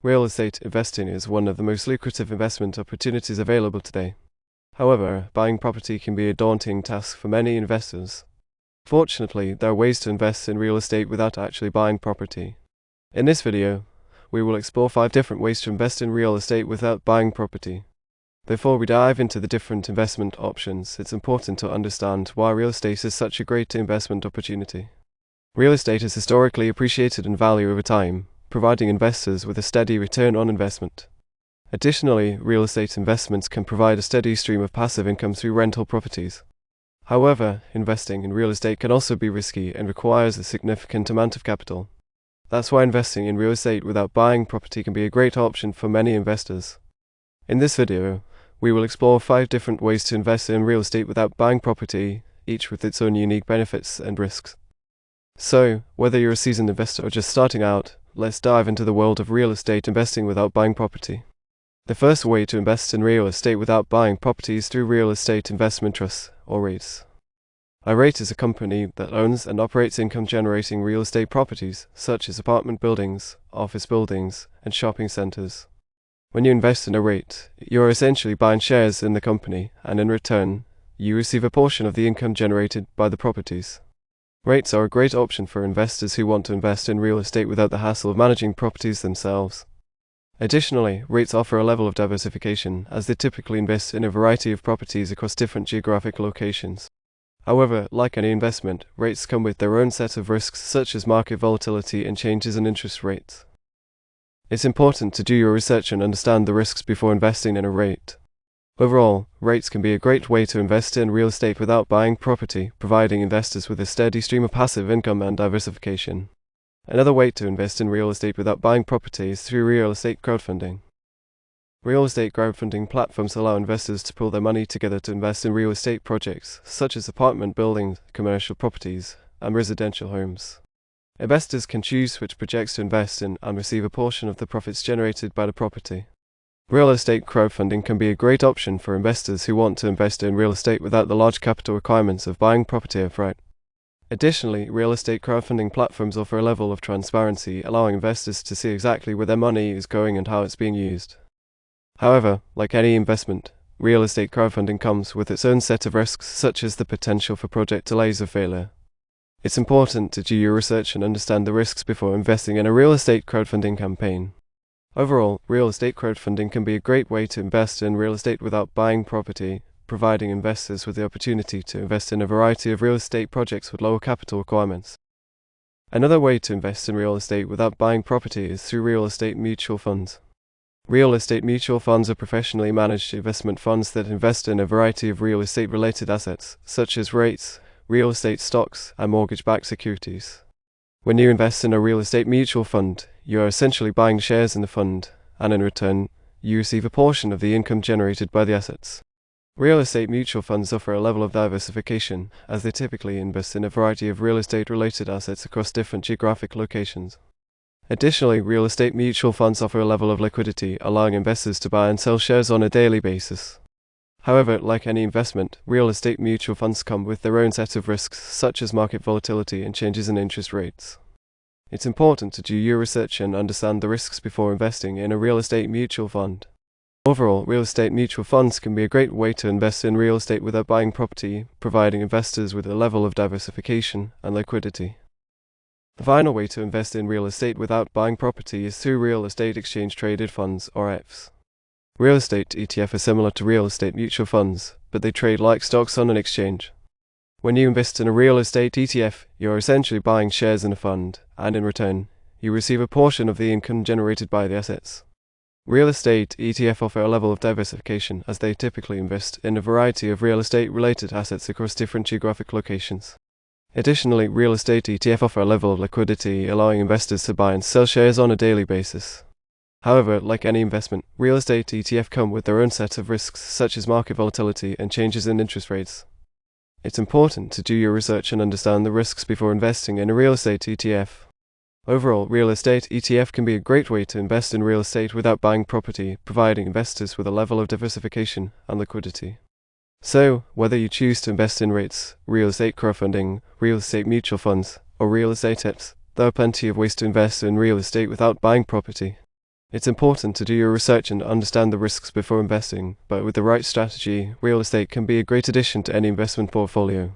Real estate investing is one of the most lucrative investment opportunities available today. However, buying property can be a daunting task for many investors. Fortunately, there are ways to invest in real estate without actually buying property. In this video, we will explore 5 different ways to invest in real estate without buying property. Before we dive into the different investment options, it's important to understand why real estate is such a great investment opportunity. Real estate has historically appreciated in value over time, providing investors with a steady return on investment. Additionally, real estate investments can provide a steady stream of passive income through rental properties. However, investing in real estate can also be risky and requires a significant amount of capital. That's why investing in real estate without buying property can be a great option for many investors. In this video, we will explore 5 different ways to invest in real estate without buying property, each with its own unique benefits and risks. So, whether you're a seasoned investor or just starting out, let's dive into the world of real estate investing without buying property. The first way to invest in real estate without buying property is through real estate investment trusts, or REITs. A REIT is a company that owns and operates income-generating real estate properties, such as apartment buildings, office buildings, and shopping centers. When you invest in a REIT, you're essentially buying shares in the company, and in return, you receive a portion of the income generated by the properties. REITs are a great option for investors who want to invest in real estate without the hassle of managing properties themselves. Additionally, REITs offer a level of diversification, as they typically invest in a variety of properties across different geographic locations. However, like any investment, REITs come with their own set of risks such as market volatility and changes in interest rates. It's important to do your research and understand the risks before investing in a REIT. Overall, REITs can be a great way to invest in real estate without buying property, providing investors with a steady stream of passive income and diversification. Another way to invest in real estate without buying property is through real estate crowdfunding. Real estate crowdfunding platforms allow investors to pool their money together to invest in real estate projects, such as apartment buildings, commercial properties, and residential homes. Investors can choose which projects to invest in and receive a portion of the profits generated by the property. Real estate crowdfunding can be a great option for investors who want to invest in real estate without the large capital requirements of buying property outright. Additionally, real estate crowdfunding platforms offer a level of transparency, allowing investors to see exactly where their money is going and how it's being used. However, like any investment, real estate crowdfunding comes with its own set of risks, such as the potential for project delays or failure. It's important to do your research and understand the risks before investing in a real estate crowdfunding campaign. Overall, real estate crowdfunding can be a great way to invest in real estate without buying property, providing investors with the opportunity to invest in a variety of real estate projects with lower capital requirements. Another way to invest in real estate without buying property is through real estate mutual funds. Real estate mutual funds are professionally managed investment funds that invest in a variety of real estate-related assets, such as REITs, real estate stocks, and mortgage-backed securities. When you invest in a real estate mutual fund, you are essentially buying shares in the fund, and in return, you receive a portion of the income generated by the assets. Real estate mutual funds offer a level of diversification, as they typically invest in a variety of real estate-related assets across different geographic locations. Additionally, real estate mutual funds offer a level of liquidity, allowing investors to buy and sell shares on a daily basis. However, like any investment, real estate mutual funds come with their own set of risks, such as market volatility and changes in interest rates. It's important to do your research and understand the risks before investing in a real estate mutual fund. Overall, real estate mutual funds can be a great way to invest in real estate without buying property, providing investors with a level of diversification and liquidity. The final way to invest in real estate without buying property is through real estate exchange-traded funds, or ETFs. Real estate ETF are similar to real estate mutual funds, but they trade like stocks on an exchange. When you invest in a real estate ETF, you are essentially buying shares in a fund, and in return, you receive a portion of the income generated by the assets. Real estate ETF offer a level of diversification, as they typically invest in a variety of real estate-related assets across different geographic locations. Additionally, real estate ETF offer a level of liquidity, allowing investors to buy and sell shares on a daily basis. However, like any investment, real estate ETF come with their own set of risks, such as market volatility and changes in interest rates. It's important to do your research and understand the risks before investing in a real estate ETF. Overall, real estate ETF can be a great way to invest in real estate without buying property, providing investors with a level of diversification and liquidity. So, whether you choose to invest in REITs, real estate crowdfunding, real estate mutual funds, or real estate ETFs, there are plenty of ways to invest in real estate without buying property. It's important to do your research and understand the risks before investing, but with the right strategy, real estate can be a great addition to any investment portfolio.